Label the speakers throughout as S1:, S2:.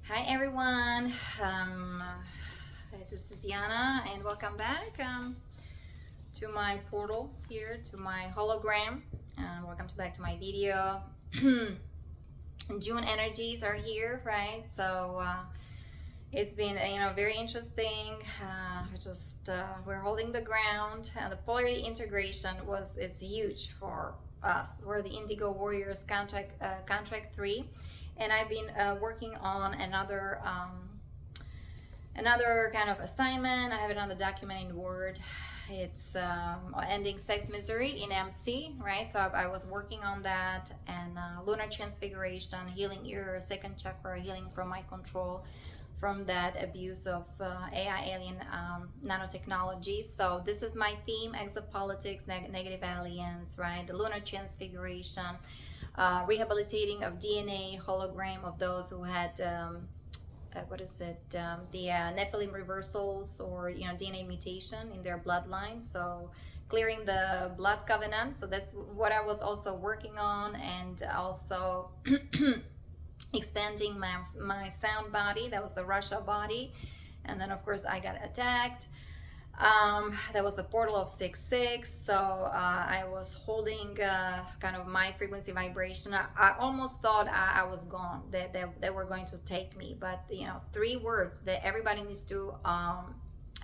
S1: Hi everyone, this is Yana and welcome back to my portal here, to my hologram. Welcome back to my video. June energies are here, right? So it's been very interesting. We're holding the ground. The Polarity Integration it's huge for us. We're the Indigo Warriors contract 3. And I've been working on another kind of assignment. I have it on the document in Word. It's ending sex misery in MC, right? So I was working on that, and Lunar Transfiguration, healing your second chakra, healing from my control, from that abuse of AI alien nanotechnology. So this is my theme: exopolitics, negative aliens, right? The Lunar Transfiguration. Rehabilitating of DNA, hologram of those who had the Nephilim reversals or DNA mutation in their bloodline. So clearing the blood covenant. So that's what I was also working on, and also expanding my sound body. That was the Russia body, and then of course I got attacked. That was the portal of 6-6. So I was holding kind of my frequency vibration. I almost thought I was gone, that they were going to take me. But 3 words that everybody needs to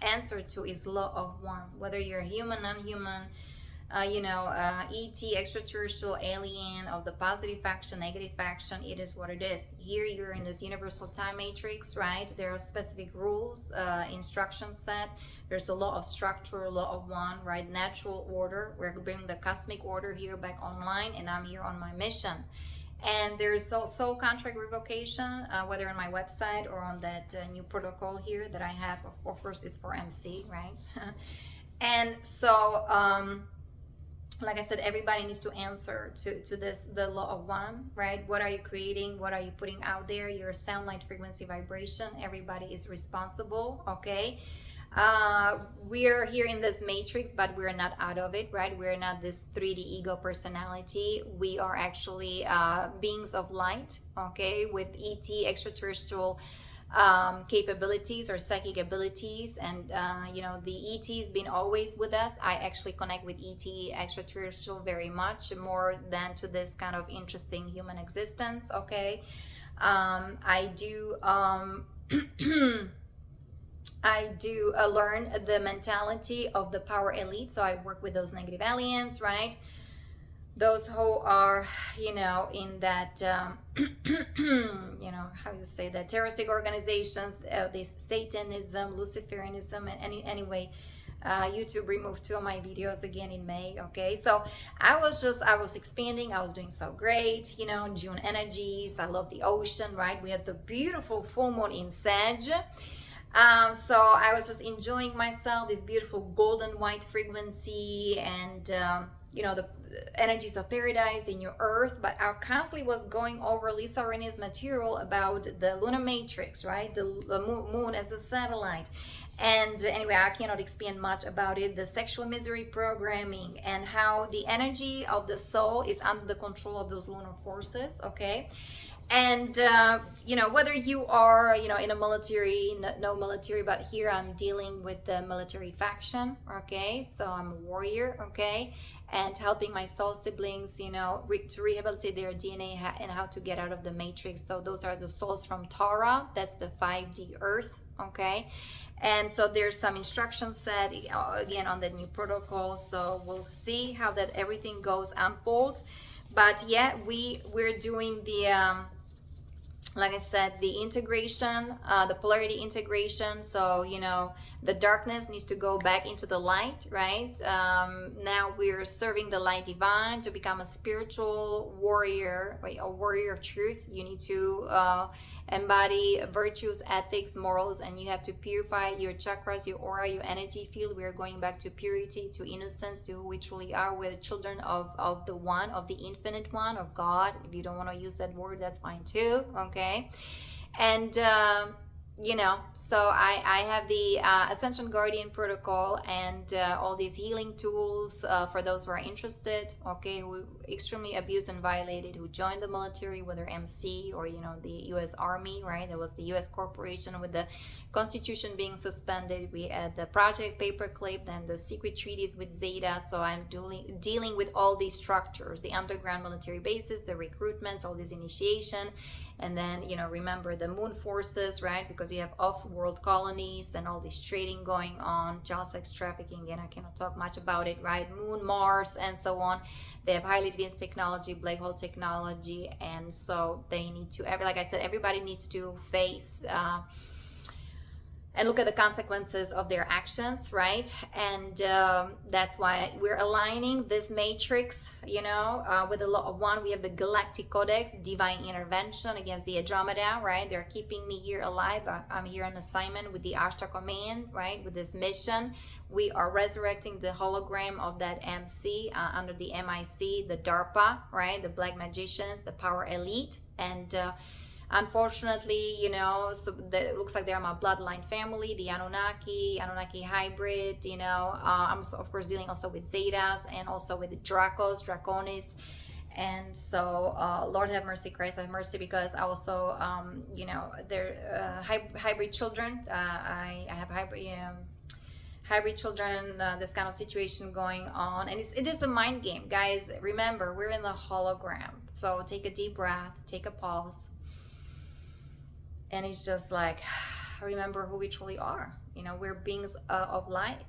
S1: answer to is law of one. Whether you're human, non-human, ET, extraterrestrial, alien, of the positive faction, negative faction, it is what it is. Here you're in this universal time matrix, right? There are specific rules, instruction set. There's a law of structure, law of one, right? Natural order. We're bringing the cosmic order here back online, and I'm here on my mission. And there's soul contract revocation, whether on my website or on that new protocol here that I have. Of course, it's for MC, right? And so, like I said, everybody needs to answer to this, the law of one, right? What are you creating? What are you putting out there? Your sound, light, frequency, vibration. Everybody is responsible, okay? We're here in this matrix, but we're not out of it, right? We're not this 3D ego personality. We are actually beings of light, okay? With ET, extraterrestrial capabilities or psychic abilities, and the ET's been always with us. I actually connect with ET, extraterrestrial, very much more than to this kind of interesting human existence, okay? I do learn the mentality of the power elite, so I work with those negative aliens, right? Those who are, in that, how you say that, terroristic organizations, this Satanism, Luciferianism, and anyway, YouTube removed 2 of my videos again in May, okay? So I was expanding, I was doing so great, June energies, I love the ocean, right? We had the beautiful full moon in Sag. So I was just enjoying myself, this beautiful golden white frequency, and the energies of paradise, the new earth. But I constantly was going over Lisa Rennie's material about the lunar matrix, right? The moon as a satellite. And anyway, I cannot expand much about it. The sexual misery programming, and how the energy of the soul is under the control of those lunar forces, okay? And whether you are in a military, no military, but here I'm dealing with the military faction, okay? So I'm a warrior, okay? And helping my soul siblings, to rehabilitate their DNA and how to get out of the matrix. So those are the souls from Tara. That's the 5D earth, okay? And so there's some instruction set again on the new protocol. So we'll see how that everything goes, unfolds. But yeah, we're doing the like I said, the integration, the polarity integration. So the darkness needs to go back into the light, right? Now we're serving the light divine. To become a spiritual warrior, a warrior of truth, you need to embody virtues, ethics, morals, and you have to purify your chakras, your aura, your energy field. We are going back to purity, to innocence, to who we truly are. We're the children of the one, of the infinite one, of God. If you don't want to use that word, that's fine too, okay? And you know, so I have the Ascension Guardian protocol and all these healing tools for those who are interested, okay, who extremely abused and violated, who joined the military, whether MC or, you know, the US Army, right? There was the US corporation with the constitution being suspended. We had the Project Paperclip, then the secret treaties with Zeta. So I'm dealing with all these structures, the underground military bases, the recruitments, all this initiation. And then, you know, remember the moon forces, right? Because you have off-world colonies and all this trading going on, child sex trafficking, and I cannot talk much about it, right? Moon, Mars, and so on. They have highly advanced technology, black hole technology, and so they need to, like I said, everybody needs to face and look at the consequences of their actions, right? And that's why we're aligning this matrix, you know, with the law of one. We have the Galactic Codex, divine intervention against the Andromeda, right? They're keeping me here alive. I'm here on assignment with the Ashtar command, right? With this mission, we are resurrecting the hologram of that MC under the MIC, the DARPA, right? The Black Magicians, the Power Elite, and unfortunately, you know, so it looks like they're my bloodline family, the Anunnaki hybrid, you know. I'm of course dealing also with Zetas and also with the Draconis. And so, Lord have mercy, Christ have mercy, because I also, you know, they're hybrid children. I have hybrid children, this kind of situation going on, and it is a mind game, guys. Remember, we're in the hologram, so take a deep breath, take a pause. And it's just like, remember who we truly are. You know, we're beings of light,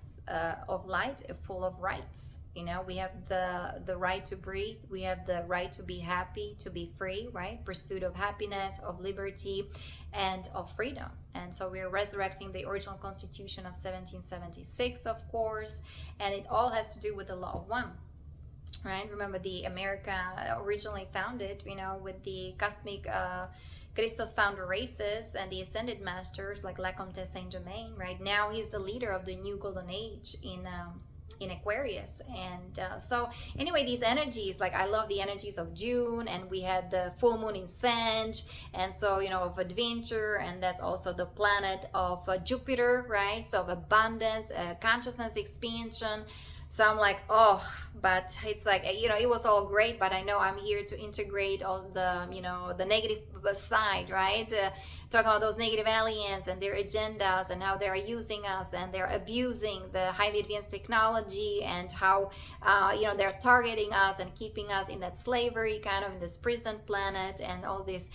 S1: full of rights. You know, we have the right to breathe. We have the right to be happy, to be free, right? Pursuit of happiness, of liberty, and of freedom. And so we're resurrecting the original Constitution of 1776, of course. And it all has to do with the law of one. Right? Remember, the America originally founded, you know, with the cosmic Christos founder races and the ascended masters like La Comtesse Saint Germain. Right now, he's the leader of the new golden age in Aquarius. And so anyway, these energies, like I love the energies of June, and we had the full moon in Sag, and so, you know, of adventure, and that's also the planet of Jupiter, right? So of abundance, consciousness expansion. So I'm like, oh, but it's like, you know, it was all great, but I know I'm here to integrate all the, you know, the negative side, right? Talking about those negative aliens and their agendas and how they're using us, and they're abusing the highly advanced technology, and how, you know, they're targeting us and keeping us in that slavery, kind of in this prison planet, and all these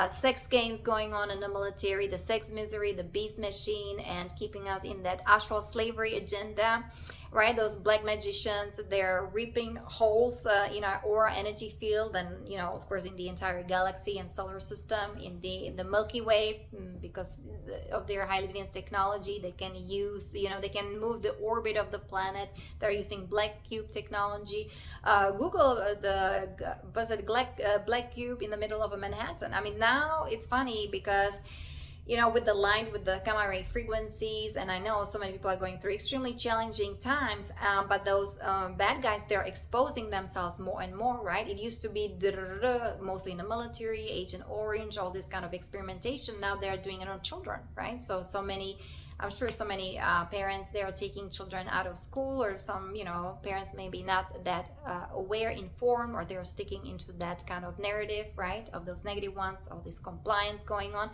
S1: sex games going on in the military, the sex misery, the beast machine, and keeping us in that astral slavery agenda, right? Those black magicians, they're reaping holes in our aura energy field, and, you know, of course, in the entire galaxy and solar system, in the Milky Way, because of their highly advanced technology. They can use, you know, they can move the orbit of the planet. They're using black cube technology. Google the black cube in the middle of a Manhattan. I mean, now it's funny because, you know, with the line with the gamma ray frequencies, and I know so many people are going through extremely challenging times, but those bad guys, they're exposing themselves more and more, right? It used to be mostly in the military, Agent Orange, all this kind of experimentation. Now they're doing it on children, right? So many, I'm sure so many parents, they are taking children out of school, or some, you know, parents maybe not that aware, informed, or they're sticking into that kind of narrative, right, of those negative ones, all this compliance going on,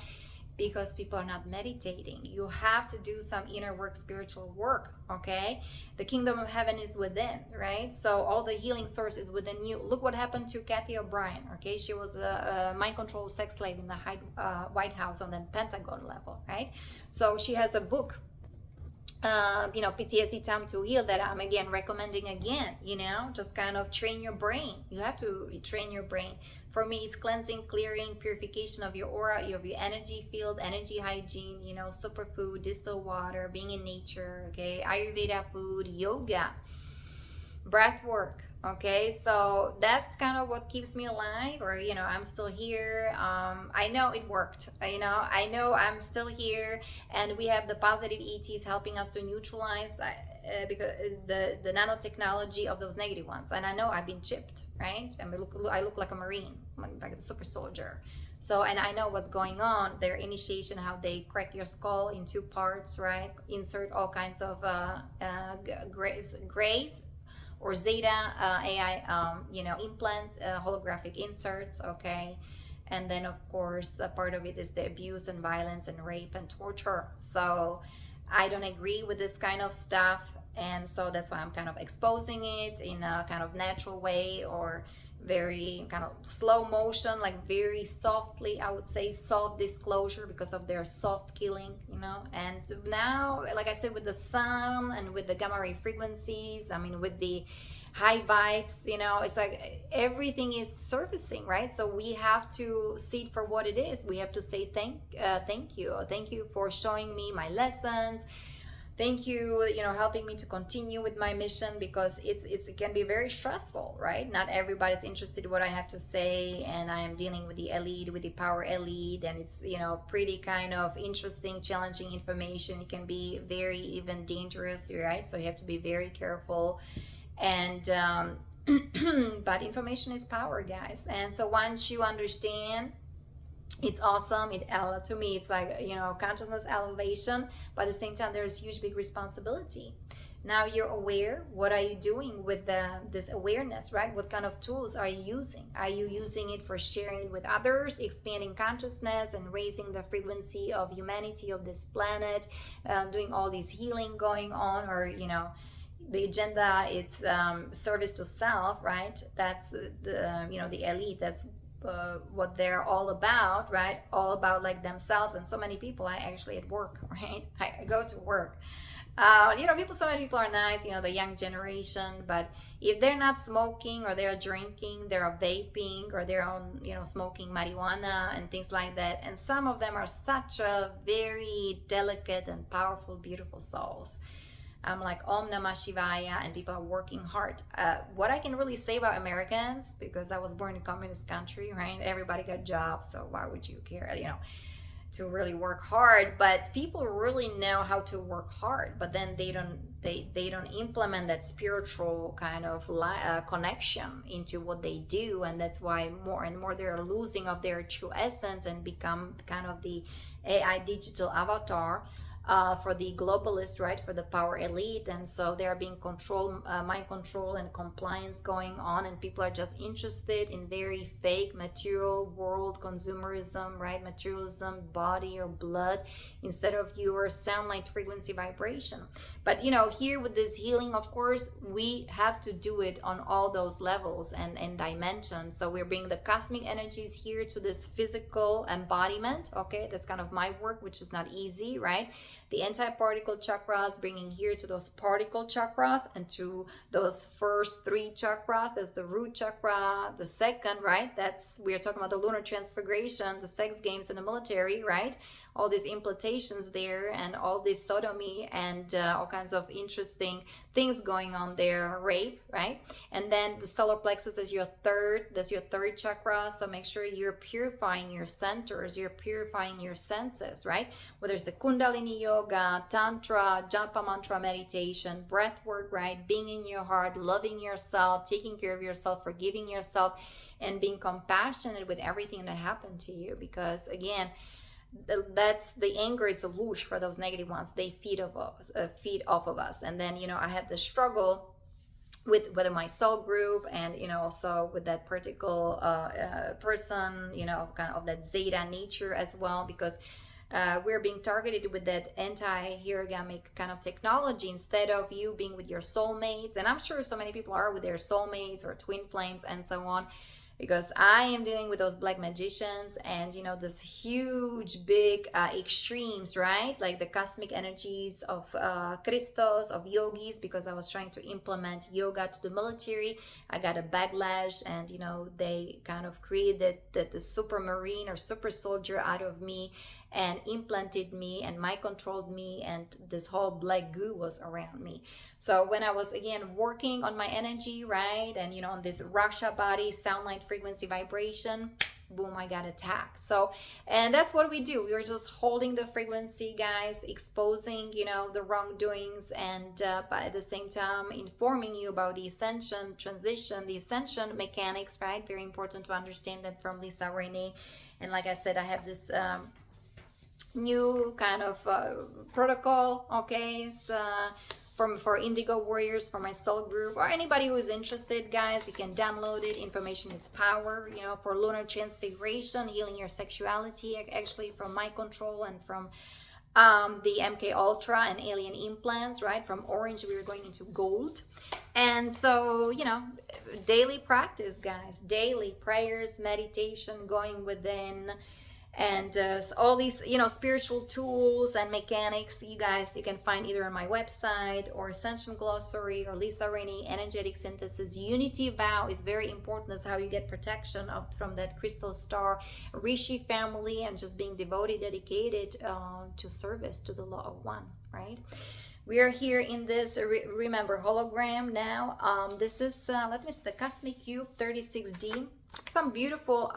S1: because people are not meditating. You have to do some inner work, spiritual work, okay? The kingdom of heaven is within, right? So all the healing source is within you. Look what happened to Kathy O'Brien, okay? She was a mind control sex slave in the White House on the Pentagon level, right? So she has a book, you know, PTSD Time to Heal, that I'm again recommending again, you know, just kind of train your brain. You have to train your brain. For me, it's cleansing, clearing, purification of your aura, of your energy field, energy hygiene, you know, superfood, distilled water, being in nature, okay, Ayurveda food, yoga, breath work, okay? So that's kind of what keeps me alive, or, you know, I'm still here. I know it worked, you know, I know I'm still here, and we have the positive ETs helping us to neutralize because the nanotechnology of those negative ones. And I know I've been chipped, right? I look like a Marine, like a super soldier. So, and I know what's going on. Their initiation, how they crack your skull in two parts, right? Insert all kinds of grays or Zeta AI, implants, holographic inserts, okay? And then, of course, a part of it is the abuse and violence and rape and torture. So I don't agree with this kind of stuff. And so that's why I'm kind of exposing it in a kind of natural way, or very kind of slow motion, like very softly, I would say soft disclosure, because of their soft killing, and now, like I said, with the sun and with the gamma ray frequencies, I mean, with the high vibes, it's like everything is surfacing, right? So we have to see it for what it is. We have to say thank you for showing me my lessons. Thank you, helping me to continue with my mission, because it can be very stressful, right? Not everybody's interested in what I have to say, and I am dealing with the elite, with the power elite, and it's pretty kind of interesting, challenging information. It can be very even dangerous, right? So you have to be very careful, and but information is power, guys. And so once you understand, it's awesome. To me, it's like consciousness elevation, but at the same time there's huge big responsibility. Now you're aware. What are you doing with this awareness, right? What kind of tools are you using? Are you using it for sharing it with others, expanding consciousness and raising the frequency of humanity, of this planet, doing all this healing going on, or the agenda, it's service to self, right? That's the elite. That's what they're all about, right? All about like themselves. And so many people, I actually at work, right? I go to work. So many people are nice, the young generation, but if they're not smoking, or they're drinking, they're vaping, or they're on, smoking marijuana and things like that. And some of them are such a very delicate and powerful, beautiful souls. I'm like, Om Namah Shivaya, and people are working hard. What I can really say about Americans, because I was born in a communist country, right? Everybody got jobs, so why would you care, to really work hard? But people really know how to work hard, but then they don't implement that spiritual kind of connection into what they do, and that's why more and more they're losing of their true essence and become kind of the AI digital avatar. For the globalists, right, for the power elite. And so they are being controlled, mind control and compliance going on, and people are just interested in very fake material world consumerism, right? Materialism, body or blood, instead of your sound, light, frequency, vibration. But here with this healing, of course, we have to do it on all those levels and dimensions. So we're bringing the cosmic energies here to this physical embodiment. Okay, that's kind of my work, which is not easy, right? The anti-particle chakras, bringing here to those particle chakras and to those first three chakras. That's the root chakra, the second, right? We're talking about the lunar transfiguration, the sex games in the military, right? All these implantations there, and all this sodomy, and all kinds of interesting things going on there, rape, right? And then the solar plexus is that's your third chakra. So make sure you're purifying your centers, you're purifying your senses, right? Whether it's the Kundalini yoga, tantra, japa mantra meditation, breath work, right? Being in your heart, loving yourself, taking care of yourself, forgiving yourself, and being compassionate with everything that happened to you. Because again, that's the anger. It's a whoosh for those negative ones. They feed off of us. And then I had the struggle with whether my soul group, and also with that particular person, kind of that Zeta nature as well, because we're being targeted with that anti-hiragamic kind of technology, instead of you being with your soulmates. And I'm sure so many people are with their soulmates or twin flames and so on, because I am dealing with those black magicians and this huge big extremes, right? Like the cosmic energies of Christos, of yogis, because I was trying to implement yoga to the military. I got a backlash, and they kind of created the super marine or super soldier out of me, and implanted me and mind controlled me, and this whole black goo was around me. So when I was again working on my energy, right, and on this Rasha body, sound, light, frequency, vibration, boom, I got attacked. So, and that's what we do. We're just holding the frequency, guys, exposing the wrongdoings, and but at the same time informing you about the ascension transition, the ascension mechanics, right? Very important to understand that from Lisa Renee. And like I said, I have this new kind of protocol, okay, so, for Indigo Warriors, for my soul group, or anybody who is interested, guys. You can download it. Information is power. You know, for Lunar Transfiguration, healing your sexuality, actually from mind control and from the MK Ultra and alien implants, right? From orange, we are going into gold. And so, you know, daily practice, guys, daily prayers, meditation, going within, and all these, you know, spiritual tools and mechanics, you guys, you can find either on my website or Ascension Glossary or Lisa Rainey Energetic Synthesis. Unity vow is very important. That's how you get protection from that crystal star Rishi family, and just being devoted, dedicated to service to the law of one, right? We are here in this, remember, hologram now. This is, let me see, the Cosmic Cube 36D. Some beautiful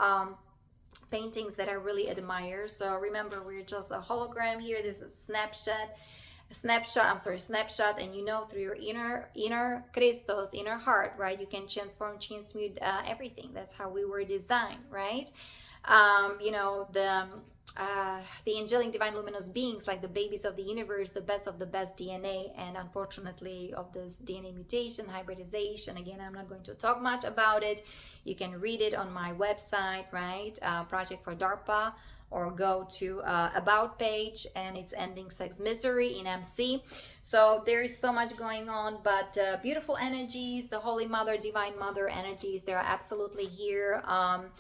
S1: paintings that I really admire. So remember, we're just a hologram here. This is a snapshot, and you know, through your inner Christos, inner heart, right, you can transmute everything. That's how we were designed, right? You know, the angelic divine luminous beings, like the babies of the universe, the best of the best DNA, and unfortunately of this DNA mutation, hybridization. Again, I'm not going to talk much about it. You can read it on my website, right? Project for DARPA, or go to about page, and it's ending sex misery in MC. So there is so much going on, but beautiful energies, the Holy Mother, Divine Mother energies, they're absolutely here. I'm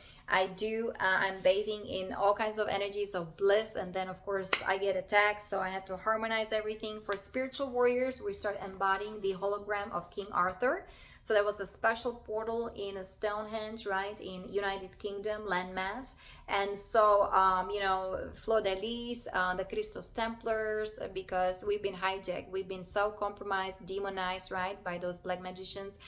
S1: bathing in all kinds of energies of bliss, and then of course I get attacked, so I have to harmonize everything. For spiritual warriors, we start embodying the hologram of King Arthur. So that was a special portal in Stonehenge, right, in United Kingdom, landmass. And so, you know, Fleur de Lis, the Christos Templars, because we've been hijacked, we've been so compromised, demonized, right, by those black magicians,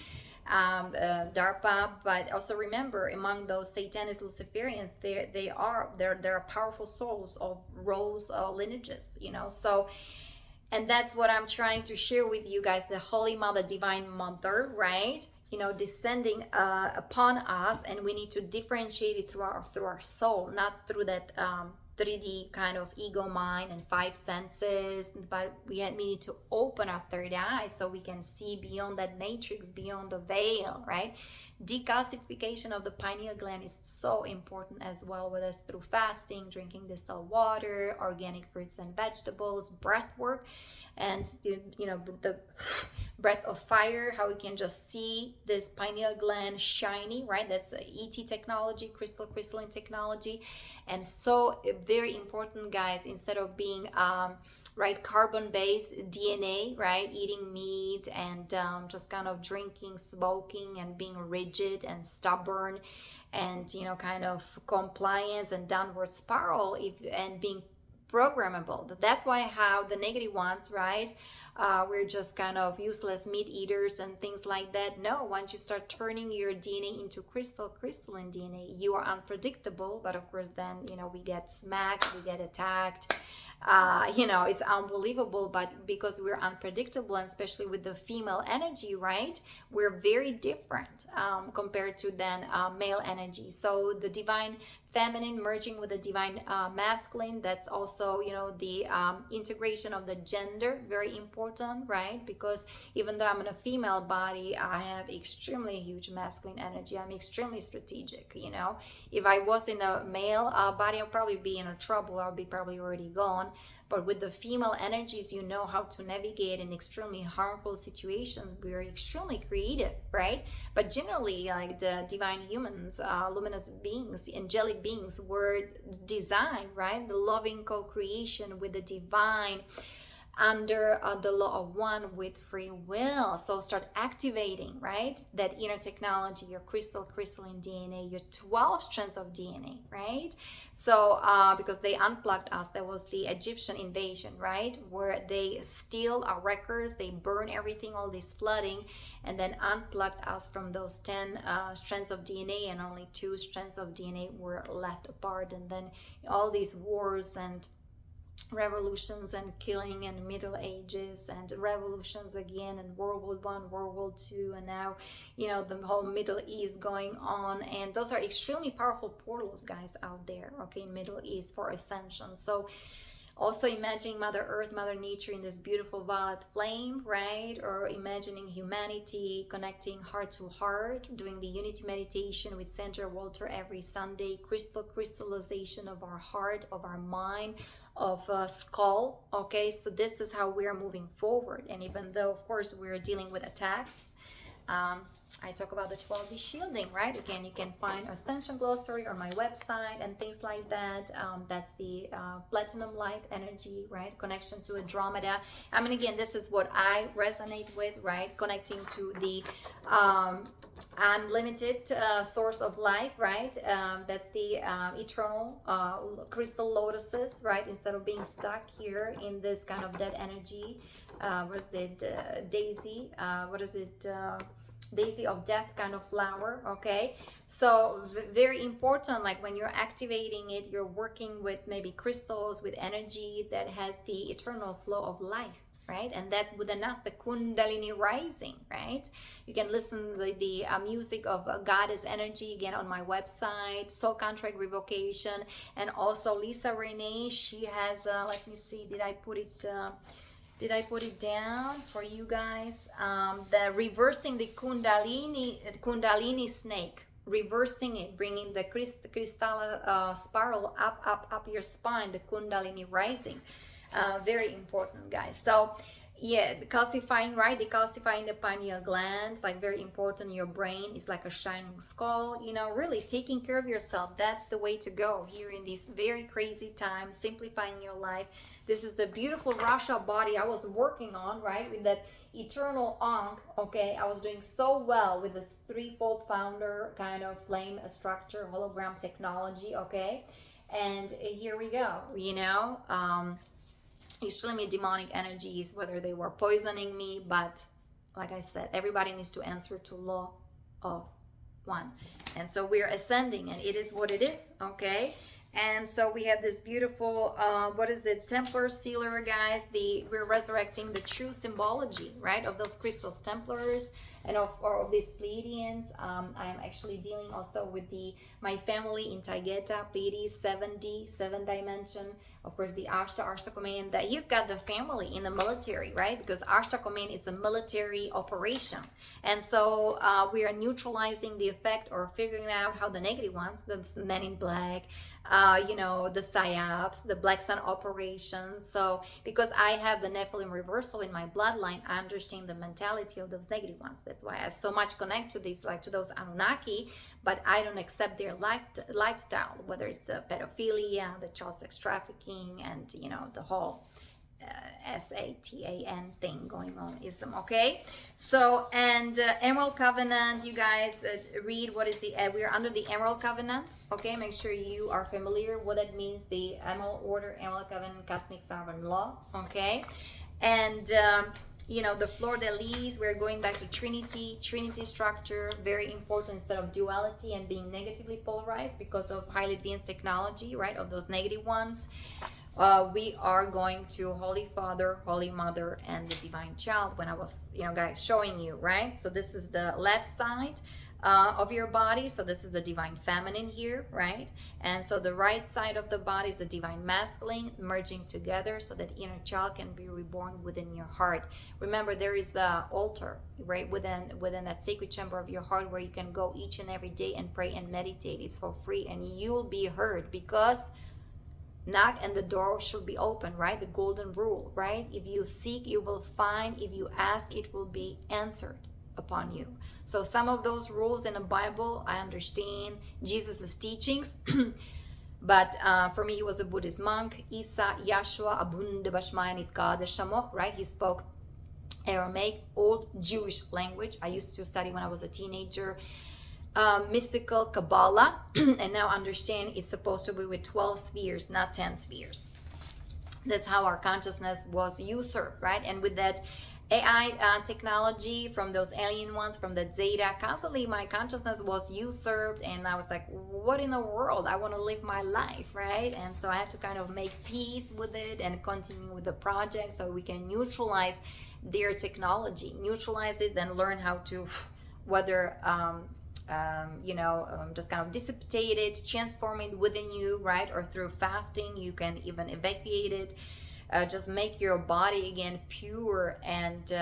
S1: DARPA. But also remember, among those Satanists, Luciferians, there are powerful souls of rose lineages, you know. So, and that's what I'm trying to share with you guys, the Holy Mother, Divine Mother, right? You know, descending upon us, and we need to differentiate it through our soul, not through that 3D kind of ego mind and five senses, but we need to open our third eye so we can see beyond that matrix, beyond the veil, right? Decalcification of the pineal gland is so important as well, with us through fasting, drinking distilled water, organic fruits and vegetables, breath work, and you know, the breath of fire, how we can just see this pineal gland shiny, right? That's ET technology, crystalline technology. And so very important, guys, instead of being right, carbon-based DNA, right, eating meat and just kind of drinking, smoking, and being rigid and stubborn, and, you know, kind of compliance and downward spiral, and being programmable. That's why how the negative ones, right, we're just kind of useless meat eaters and things like that. No, once you start turning your DNA into crystalline DNA, you are unpredictable. But of course, then, you know, we get smacked, we get attacked. You know, it's unbelievable, but because we're unpredictable, and especially with the female energy, right, we're very different compared to then male energy. So the divine feminine merging with the divine masculine, that's also, you know, the integration of the gender, very important, right? Because even though I'm in a female body, I have extremely huge masculine energy. I'm extremely strategic, you know. If I was in a male body, I'll probably be in a trouble. I'll be probably already gone. But with the female energies, you know how to navigate in extremely harmful situations. We are extremely creative, right? But generally, like the divine humans, luminous beings, angelic beings, were designed, right? The loving co-creation with the divine, under the law of one, with free will. So start activating, right, that inner technology, your crystalline DNA, your 12 strands of DNA, right? So because they unplugged us, there was the Egyptian invasion, right, where they steal our records, they burn everything, all this flooding, and then unplugged us from those 10 strands of DNA, and only 2 strands of DNA were left apart. And then all these wars and revolutions and killing and Middle Ages and revolutions again and World War I, World War II, and now, you know, the whole Middle East going on. And those are extremely powerful portals, guys, out there, okay, in Middle East for ascension. So also imagining Mother Earth, Mother Nature in this beautiful violet flame, right? Or imagining humanity connecting heart to heart, doing the unity meditation with Sandra Walter every Sunday, crystallization of our heart, of our mind, of skull, okay? So this is how we are moving forward. And even though, of course, we're dealing with attacks, I talk about the 12D shielding, right? Again, you can find Ascension glossary on my website and things like that. That's the platinum light energy, right? Connection to Andromeda. I mean, again, this is what I resonate with, right? Connecting to the unlimited source of life, right? That's the eternal crystal lotuses, right? Instead of being stuck here in this kind of dead energy. What is it? Daisy. What is it? Daisy of death kind of flower, okay? So very important, like when you're activating it, you're working with maybe crystals, with energy that has the eternal flow of life, right? And that's within us, the Kundalini rising, right? You can listen to the music of Goddess Energy again on my website, Soul Contract Revocation, and also Lisa Renee. She has, let me see, did I put it down for you guys? The reversing the Kundalini snake, reversing it, bringing the crystal spiral up your spine, the Kundalini rising. Very important, guys. So yeah, decalcifying, right? Decalcifying the pineal glands, like very important. Your brain is like a shining skull, you know, really taking care of yourself. That's the way to go here in these very crazy times, simplifying your life. This is the beautiful Rasha body I was working on, right? With that eternal Ankh, okay? I was doing so well with this threefold founder kind of flame structure, hologram technology, okay? And here we go, you know? Extremely demonic energies, whether they were poisoning me, but like I said, everybody needs to answer to law of one. And so we're ascending, and it is what it is, okay? And so we have this beautiful, what is it, Templar Sealer, guys. We're resurrecting the true symbology, right, of those crystals, Templars, and of these Pleiadians. I am actually dealing also with my family in Taygeta, Pleiades, 7D, 7 dimension. Of course, the Ashtar Command, that he's got the family in the military, right? Because Ashtar Command is a military operation. And so we are neutralizing the effect or figuring out how the negative ones, the men in black, you know, the psyops, the Black Sun operations. So because I have the Nephilim reversal in my bloodline, I understand the mentality of those negative ones. That's why I so much connect to these, like to those Anunnaki, but I don't accept their lifestyle, whether it's the pedophilia, the child sex trafficking, and, you know, the whole Satan thing going on ism, okay? So, and Emerald Covenant, you guys read what is we're under the Emerald Covenant, okay? Make sure you are familiar what that means, the Emerald Order, Emerald Covenant, Cosmic Sovereign Law, okay? And you know, the Fleur de Lis, we're going back to Trinity structure, very important, instead of duality and being negatively polarized because of highly advanced technology, right, of those negative ones. We are going to Holy Father, Holy Mother, and the Divine Child when I was, you know, guys, showing you, right? So this is the left side of your body. So this is the Divine Feminine here, right? And so the right side of the body is the Divine Masculine merging together so that inner child can be reborn within your heart. Remember, there is the altar, right, within that sacred chamber of your heart where you can go each and every day and pray and meditate. It's for free, and you'll be heard, because knock and the door should be open, right? The golden rule, right? If you seek, you will find. If you ask, it will be answered upon you. So some of those rules in the Bible, I understand Jesus' teachings, but for me, he was a Buddhist monk. Isa, Yashua, Abunde Bashmayanit Kade Shamoch, right? He spoke Aramaic, old Jewish language. I used to study when I was a teenager. Mystical Kabbalah, and now understand it's supposed to be with 12 spheres, not 10 spheres. That's how our consciousness was usurped, right? And with that AI technology from those alien ones, from the Zeta. Constantly my consciousness was usurped, and I was like, what in the world? I want to live my life, right? And so I have to kind of make peace with it and continue with the project so we can neutralize their technology, neutralize it, then learn how to whether just kind of dissipate it, transform it within you, right? Or through fasting, you can even evacuate it. Just make your body again pure and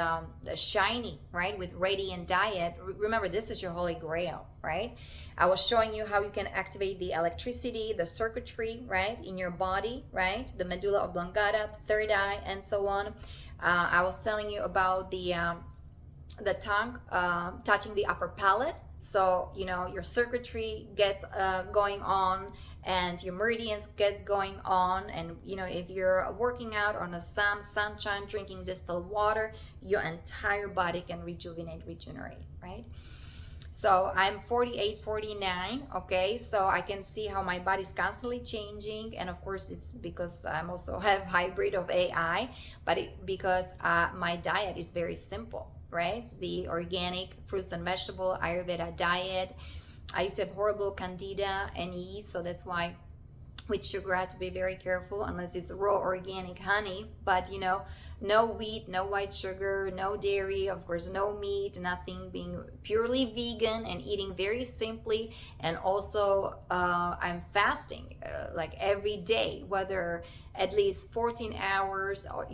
S1: shiny, right? With radiant diet. Remember, this is your holy grail, right? I was showing you how you can activate the electricity, the circuitry, right, in your body, right? The medulla oblongata, third eye, and so on. I was telling you about the tongue touching the upper palate, so your circuitry gets going on, and your meridians get going on, and if you're working out on a sunshine, drinking distilled water, your entire body can regenerate, right? So I'm 48, 49, okay? So I can see how my body's constantly changing. And of course, it's because I'm also have hybrid of AI, but because my diet is very simple, right? It's the organic fruits and vegetable Ayurveda diet. I used to have horrible candida and yeast, so that's why with sugar I have to be very careful unless it's raw organic honey. But no wheat, no white sugar, no dairy, of course no meat, nothing, being purely vegan and eating very simply. And also I'm fasting like every day, whether at least 14 hours or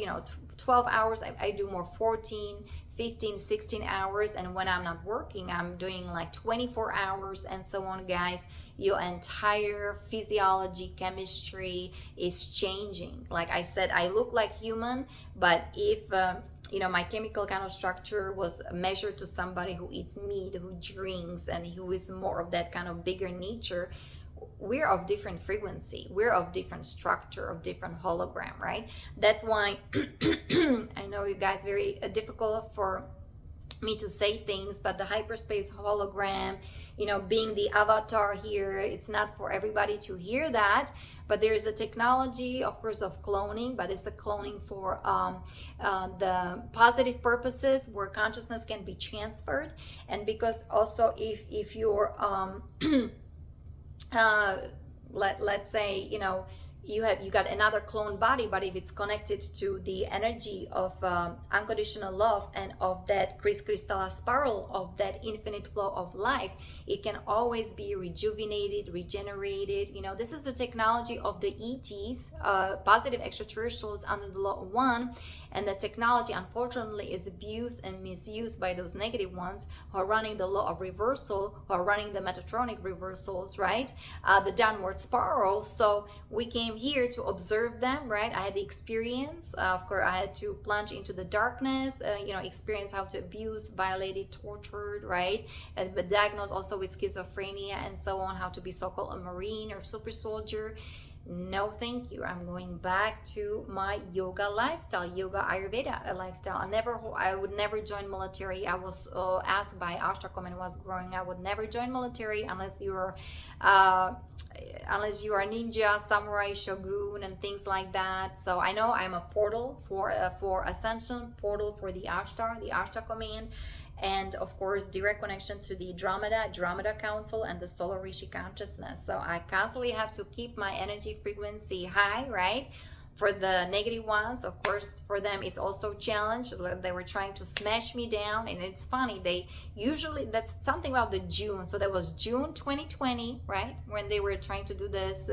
S1: 12 hours. I do more 14, 15, 16 hours, and when I'm not working I'm doing like 24 hours and so on, guys. Your entire physiology, chemistry is changing. Like I said, I look like human, but if my chemical kind of structure was measured to somebody who eats meat, who drinks, and who is more of that kind of bigger nature, we're of different frequency, we're of different structure, of different hologram, right? That's why I know you guys very difficult for me to say things, but the hyperspace hologram, being the avatar here, it's not for everybody to hear that. But there is a technology, of course, of cloning, but it's a cloning for the positive purposes where consciousness can be transferred. And because also if you're let's say you got another clone body, but if it's connected to the energy of unconditional love and of that crystalline spiral of that infinite flow of life, it can always be rejuvenated, regenerated. This is the technology of the ETs, positive extraterrestrials under the law of one. And the technology, unfortunately, is abused and misused by those negative ones who are running the law of reversal, who are running the Metatronic reversals, right? The downward spiral. So we came here to observe them, right? I had the experience. Of course, I had to plunge into the darkness, experience how to abuse, violated, tortured, right? And but diagnosed also with schizophrenia and so on, how to be so-called a Marine or super soldier. No, thank you. I'm going back to my yoga lifestyle, yoga Ayurveda lifestyle. I would never join military. I was asked by Ashtar when I was growing, I would never join military unless you are a ninja, samurai, shogun, and things like that. So I know I'm a portal for Ascension, portal for the Ashtar command. And of course, direct connection to the Andromeda Council and the Solar Rishi consciousness. So I constantly have to keep my energy frequency high, right? For the negative ones, of course, for them, it's also a challenge. They were trying to smash me down. And it's funny, that's something about the June. So that was June 2020, right? When they were trying to do this,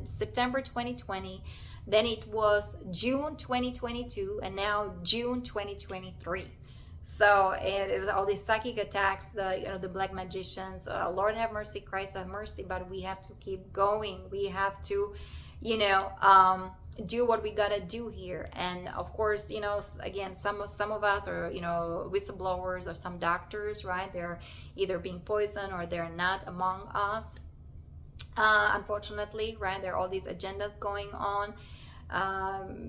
S1: September 2020. Then it was June 2022, and now June 2023. So it was all these psychic attacks, the black magicians. Lord have mercy, Christ have mercy. But we have to keep going. We have to, do what we gotta do here. And of course, again, some of us are, whistleblowers or some doctors, right? They're either being poisoned or they're not among us. Unfortunately, right? There are all these agendas going on.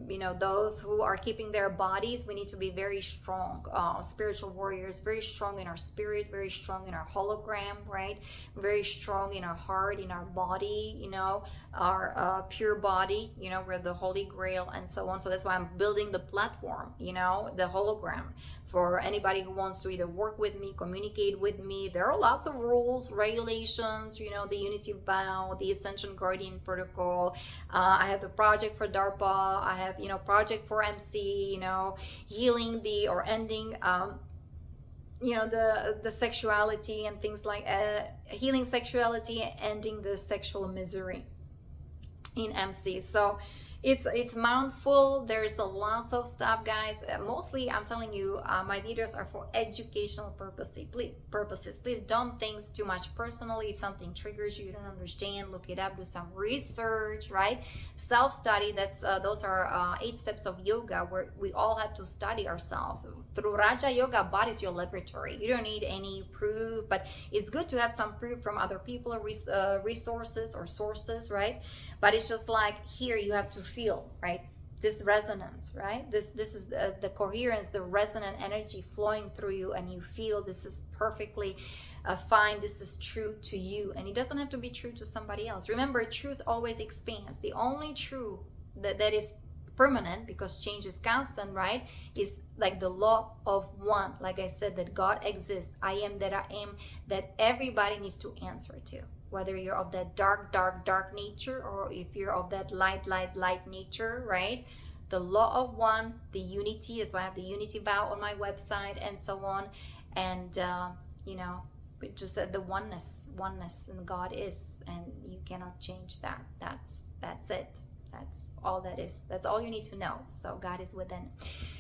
S1: You know, those who are keeping their bodies, we need to be very strong, spiritual warriors, very strong in our spirit, very strong in our hologram, right? Very strong in our heart, in our body, you know, our pure body, you know, we're the Holy Grail and so on. So that's why I'm building the platform, you know, the hologram, for anybody who wants to either work with me, communicate with me. There are lots of rules, regulations, you know, the Unity Vow, the Ascension Guardian Protocol. I have a project for DARPA. I have, you know, project for MC, you know, healing the or ending, you know, the sexuality and things like healing sexuality, ending the sexual misery in MC. So it's mouthful. There's a lots of stuff, guys. Mostly I'm telling you, my videos are for educational purposes. Please don't think too much personally. If something triggers you, you don't understand, look it up, do some research, right? Self-study. That's those are 8 steps of yoga where we all have to study ourselves. Through Raja Yoga, body's your laboratory. You don't need any proof, but it's good to have some proof from other people or resources or sources, right? But it's just like here you have to feel, right? This resonance, right? This is the coherence, the resonant energy flowing through you, and you feel this is perfectly fine. This is true to you, and it doesn't have to be true to somebody else. Remember, truth always expands. The only truth that is permanent, because change is constant, right, is like the law of one. Like I said, that God exists, I am that I am, that everybody needs to answer to. Whether you're of that dark nature, or if you're of that light nature, right? The law of one, the unity, is why I have the Unity Vow on my website and so on. And you know, just the oneness, and God is, and you cannot change that. That's it. That's all that is. That's all you need to know. So God is within.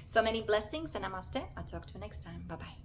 S1: So many blessings, and namaste. I'll talk to you next time. Bye-bye.